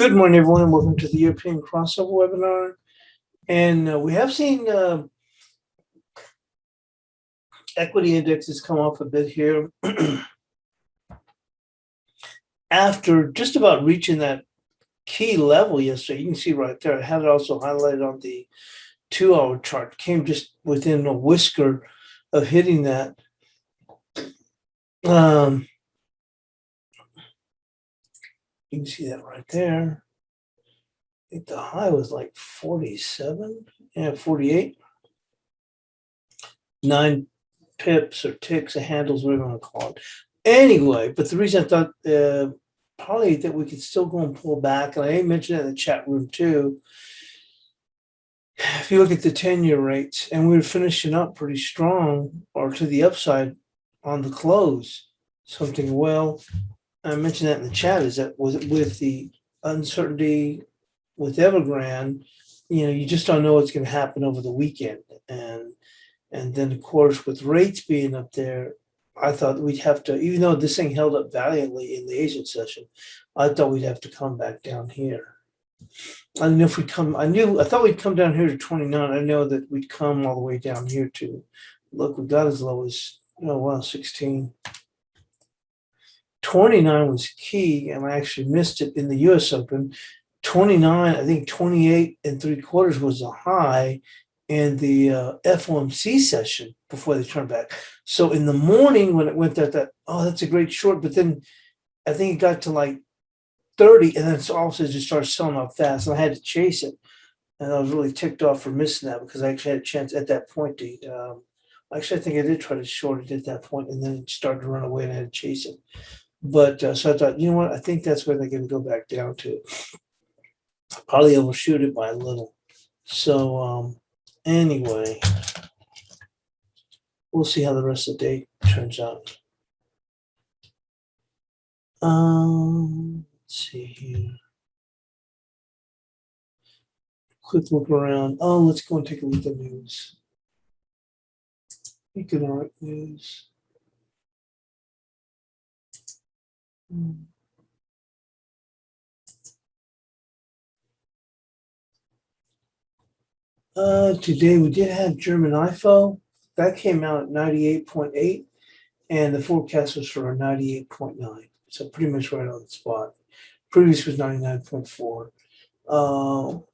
Good morning, everyone. Welcome to the European crossover webinar. And we have seen equity indexes come off a bit here after just about reaching that key level yesterday. You can see right there. I had it also highlighted on the 2-hour chart. Came just within a whisker of hitting that. You can see that right there. I think the high was like 47, 48. 9 pips or ticks or handles, whatever you want to call it. Anyway, but the reason I thought probably that we could still go and pull back, and I mentioned it in the chat room too. If you look at the 10-year rates, and we were finishing up pretty strong or to the upside on the close, something well, I mentioned that in the chat, is that with the uncertainty with Evergrande, you just don't know what's going to happen over the weekend. And then, of course, with rates being up there, I thought we'd have to, even though this thing held up valiantly in the Asian session, I thought we'd have to come back down here. I don't know if we come, I thought we'd come down here to 29. I know that we'd come all the way down here to, look, we got as low as, 16. 29 was key, and I actually missed it in the US Open. 29, I think 28 3/4 was a high in the FOMC session before they turned back. So in the morning when it went that, oh, that's a great short, but then I think it got to like 30, and then it's also just started selling off fast, and I had to chase it. And I was really ticked off for missing that, because I actually had a chance at that point to, actually I think I did try to short it at that point, and then it started to run away and I had to chase it. But so I thought, you know what, I think that's where they're going to go back down to. Probably overshoot it by a little. So anyway, we'll see how the rest of the day turns out. Let's see here. Quick look around. Oh, let's go and take a look at the news. Economic news. Today we did have German IFO. That came out at 98.8, and the forecast was for a 98.9. So pretty much right on the spot. Previous was 99.4.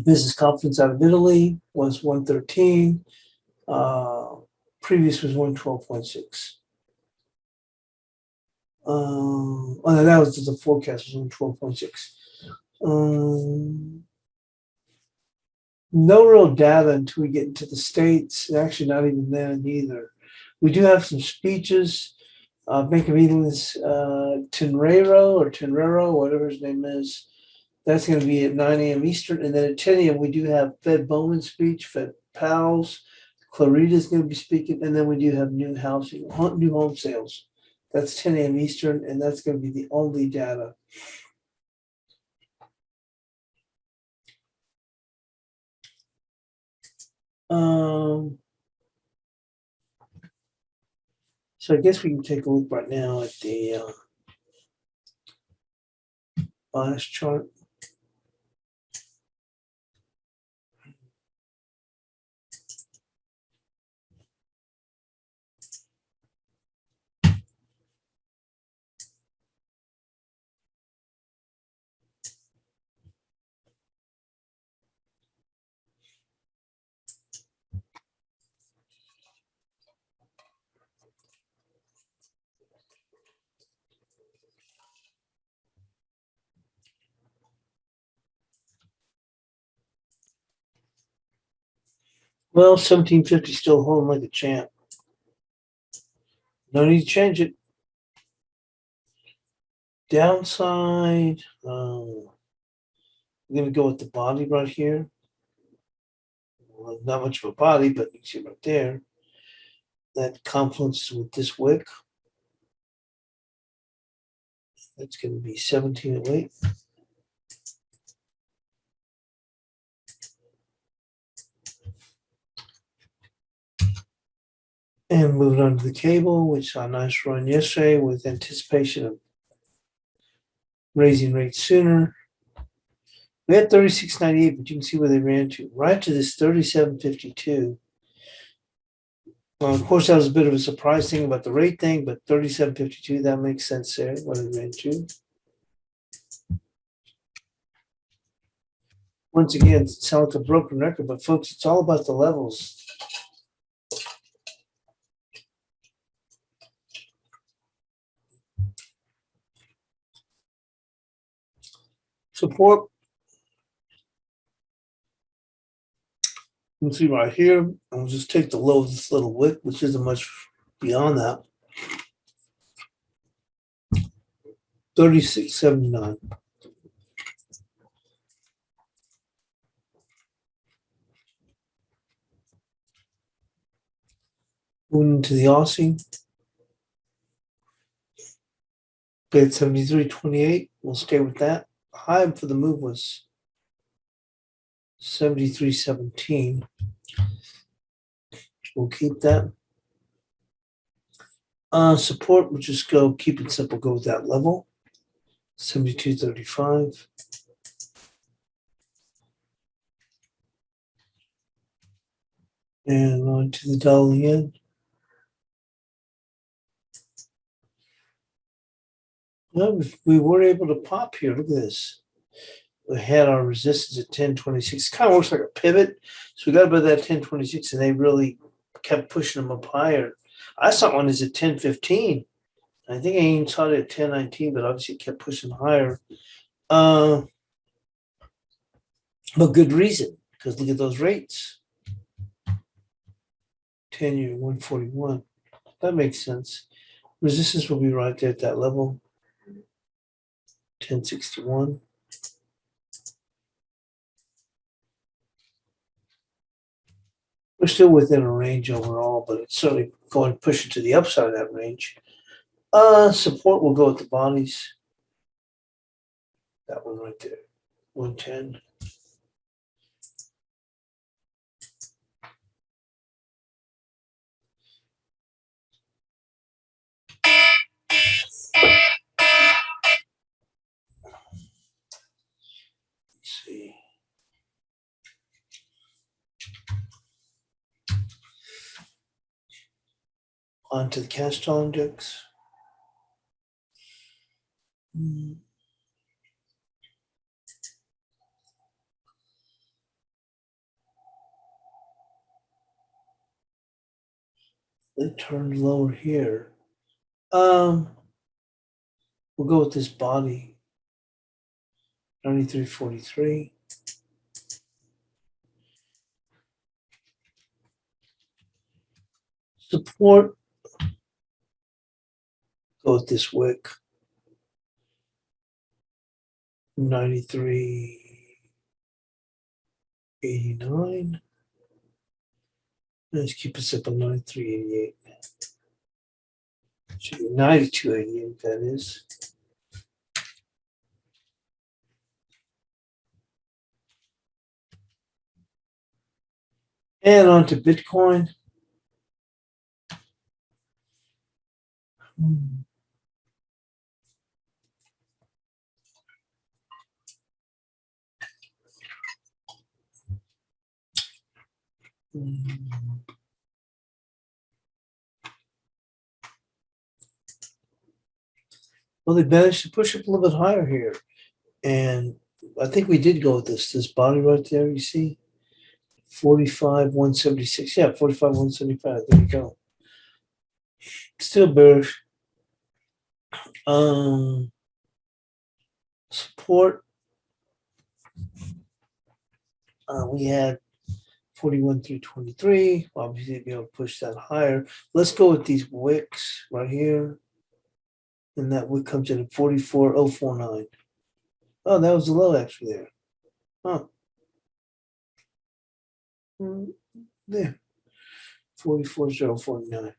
Business confidence out of Italy was 113. Previous was 112.6. Oh, no, that was the forecast, was 112.6. No real data until we get into the States. Actually, not even then either. We do have some speeches. Bank of England's Tenrero, whatever his name is. That's going to be at 9 a.m. Eastern. And then at 10 a.m. we do have Fed Bowman speech, Fed Powell's. Clarita's going to be speaking. And then we do have new home sales. That's 10 a.m. Eastern, and that's going to be the only data. So I guess we can take a look right now at the bias chart. Well, 1750 still holding like a champ. No need to change it. Downside, we're going to go with the body right here. Well, not much of a body, but you can see right there. That confluences with this wick. That's going to be 1708. And moving on to the cable, which saw a nice run yesterday with anticipation of raising rates sooner. We had 36.98, but you can see where they ran to, right to this 37.52. Well, of course, that was a bit of a surprise thing about the rate thing, but 37.52, that makes sense there, what it ran to. Once again, it sounds like a broken record, but folks, it's all about the levels. Support. You can see right here, and we'll just take the low of this little wick, which isn't much beyond that. 36.79. Moving into the Aussie. At 73.28. We'll stay with that. High for the move was 73.17. We'll keep that. Support, we'll just go, keep it simple, go with that level. 72.35. And on to the dollar yen. Well, we were able to pop here. Look at this. We had our resistance at 10.26. Kind of looks like a pivot. So we got above that 10.26, and they really kept pushing them up higher. I saw one is at 10.15. I think I even saw it at 10.19, but obviously it kept pushing higher. But good reason, because look at those rates. 10-year 141. That makes sense. Resistance will be right there at that level. 10.61. We're still within a range overall, but it's certainly going to push it to the upside of that range. Support will go with the bodies. That one right there, 110. Let's see. On to the cash dollar index. They turned lower here. We'll go with this body. 93.43. Support. Go with this wick. 93.89. Let's keep it simple. 93.88. Should be 92.88. That is. And on to Bitcoin. Well, they managed to push up a little bit higher here. And I think we did go with this body right there, you see? 45.176. Yeah, 45.175. There you go. Still bearish. Support. We had 41.323. Obviously, be able to push that higher. Let's go with these wicks right here. And that wick comes in at 44.049. Oh, that was the low actually there. Huh. There. 44.049.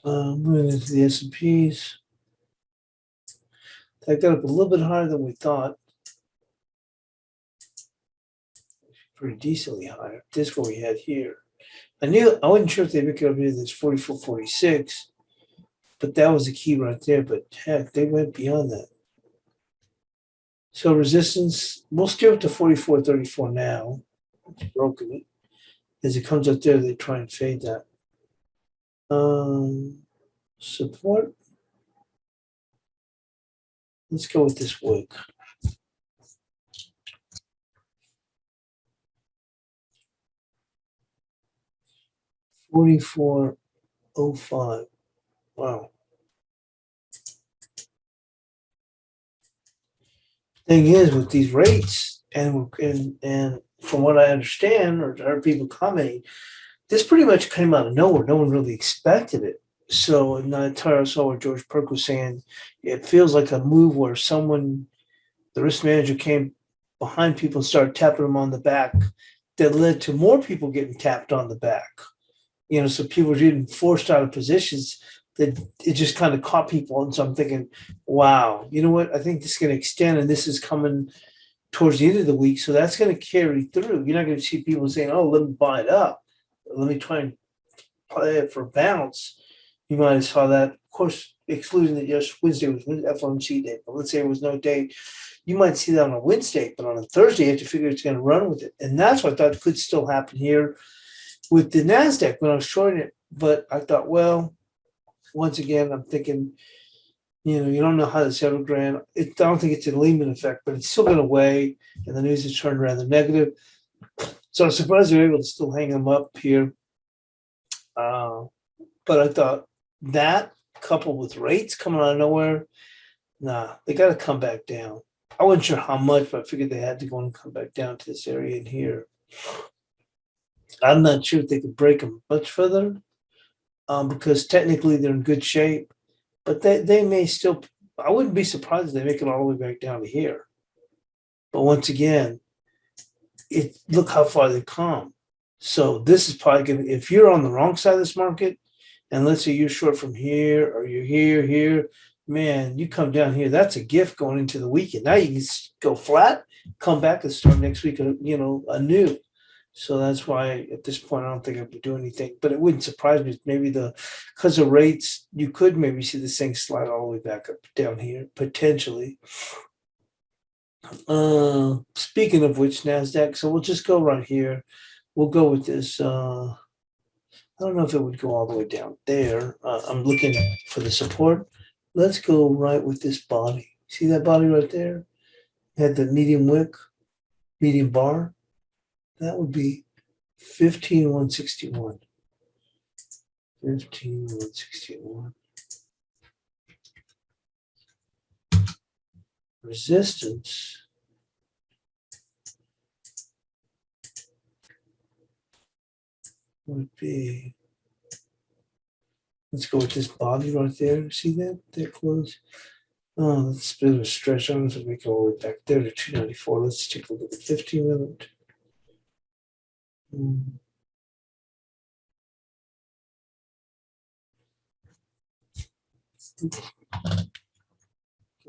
Moving into the S&Ps. That got up a little bit higher than we thought. Pretty decently higher. This is what we had here. I wasn't sure if they make it over here, this 44.46, but that was the key right there. But heck, they went beyond that. So resistance, we'll steer it to 44.34 now. It's broken it. As it comes up there, they try and fade that. Support. Let's go with this wick. 44.05. Wow. Thing is, with these rates, and from what I understand or heard people commenting, this pretty much came out of nowhere. No one really expected it. So, and I saw what George Perk was saying. It feels like a move where the risk manager came behind people and started tapping them on the back that led to more people getting tapped on the back. So people were getting forced out of positions that it just kind of caught people. And so I'm thinking, wow, you know what? I think this is going to extend, and this is coming towards the end of the week. So that's going to carry through. You're not going to see people saying, oh, let me buy it up. Let me try and play it for bounce. You might have saw that, of course, excluding that Wednesday was FOMC day, but let's say it was no day. You might see that on a Wednesday, but on a Thursday, you have to figure it's going to run with it. And that's what I thought could still happen here with the Nasdaq when I was shorting it. But I thought, well, once again, I'm thinking, you don't know how this Evergrande. I don't think it's a Lehman effect, but it's still going to weigh, and the news has turned rather negative. So I'm surprised they're able to still hang them up here. But I thought that coupled with rates coming out of nowhere, they got to come back down. I wasn't sure how much, but I figured they had to go and come back down to this area in here. I'm not sure if they could break them much further because technically they're in good shape, but they may still, I wouldn't be surprised if they make it all the way back down to here. But once again, look how far they've come. So this is probably going to, if you're on the wrong side of this market, and let's say you're short from here or you're here, man, you come down here, that's a gift going into the weekend. Now you can go flat, come back and start next week, anew. So that's why at this point, I don't think I would do anything, but it wouldn't surprise me. Maybe because of rates, you could maybe see this thing slide all the way back up down here, potentially. Speaking of which, Nasdaq, so we'll just go right here. We'll go with this. I don't know if it would go all the way down there. I'm looking for the support. Let's go right with this body. See that body right there? Had the medium wick, medium bar. That would be 15,161. 15,161. Resistance would be, let's go with this body right there. See that? That close. Oh, that's a bit of a stretch. I don't know if it'll make it all the way back there to 294. Let's take a look at the 15-minute.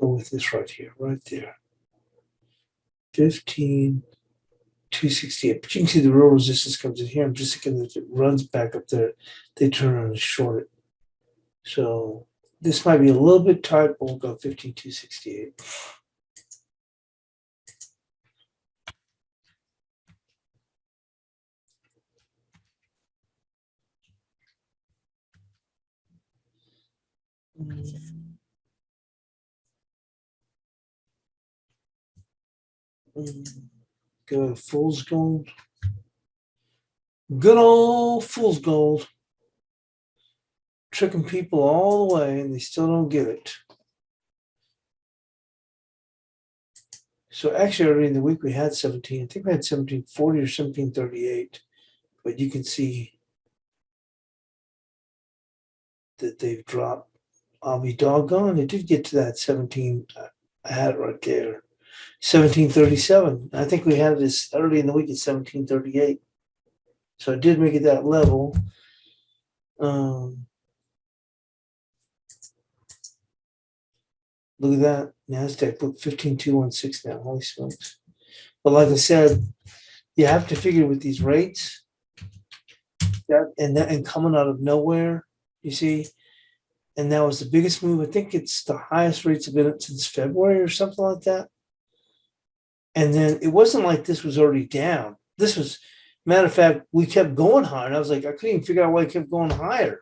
Go with this right here, right there. 15,268. But you can see the real resistance comes in here. I'm just thinking that if it runs back up there, they turn around and short it. So this might be a little bit tight, but we'll go 15,268. Go fool's gold. Good old fool's gold. Tricking people all the way, and they still don't get it. So actually, already in the week we had 17. I think we had 1740 or 1738, but you can see that they've dropped. I'll be doggone. It did get to that 17. I had it right there. 1737. I think we had this early in the week at 1738. So it did make it that level. Look at that. Nasdaq, look, 15,216 now. Holy smokes. But like I said, you have to figure with these rates, that and coming out of nowhere, you see, and that was the biggest move. I think it's the highest rates have been since February or something like that. And then it wasn't like this was already down. This was, matter of fact, we kept going higher. And I was like, I couldn't even figure out why it kept going higher.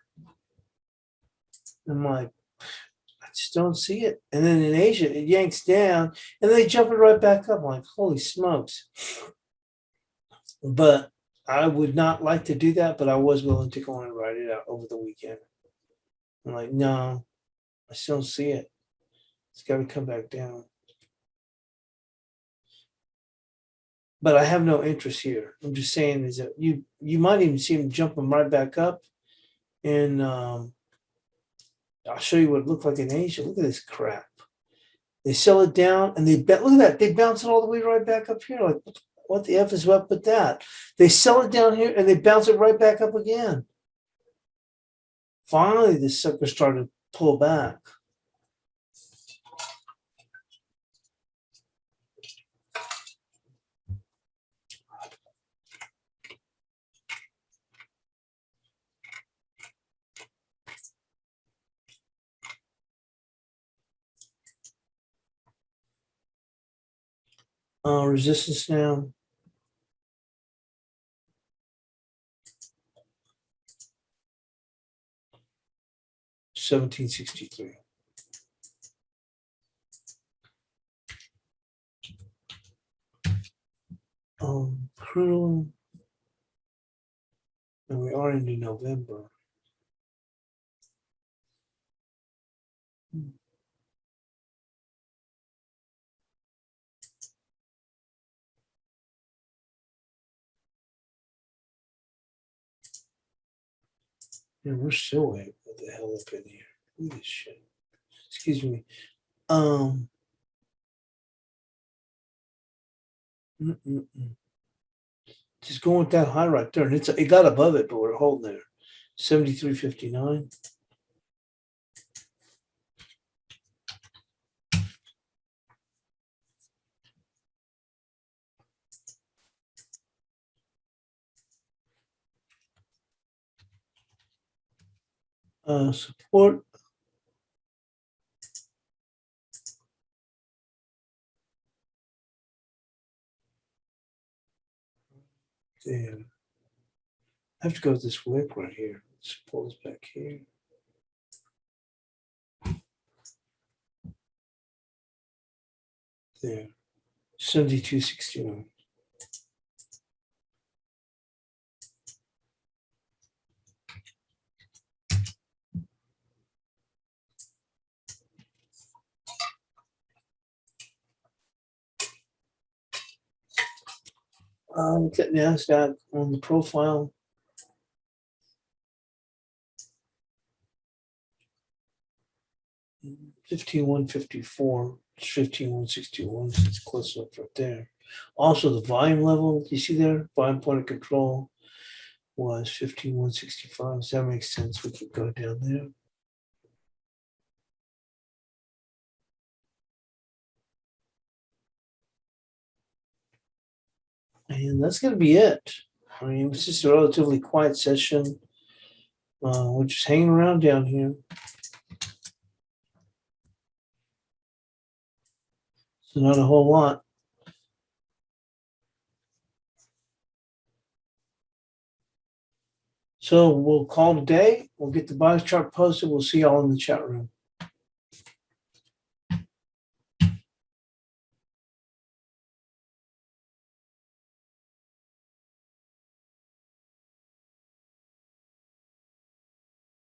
I'm like, I just don't see it. And then in Asia, it yanks down and they jump it right back up. I'm like, holy smokes. But I would not like to do that, but I was willing to go and ride it out over the weekend. I'm like, no, I still don't see it. It's got to come back down. But I have no interest here. I'm just saying is that you might even see them jumping right back up. And I'll show you what it looked like in Asia. Look at this crap. They sell it down and look at that. They bounce it all the way right back up here. Like, what the F is up with that? They sell it down here and they bounce it right back up again. Finally, this sucker started to pull back. Resistance now. $17.63. Crude oil. And we are into November. Yeah, we're still waiting. What the hell up in here? Look at this shit. Excuse me. Just going with that high right there, and it got above it, but we're holding there. 73.59. Support. There. I have to go with this wick right here. Let's pull this back here. There. 72.69. Look at Nasdaq on the profile. $15,154. It's 15,161. So it's close enough right there. Also, the volume level, you see there? Volume point of control was 15,165. So that makes sense. We could go down there. And that's going to be it. I mean, it's just a relatively quiet session. We're just hanging around down here. So not a whole lot. So we'll call it a day. We'll get the bias chart posted. We'll see y'all in the chat room.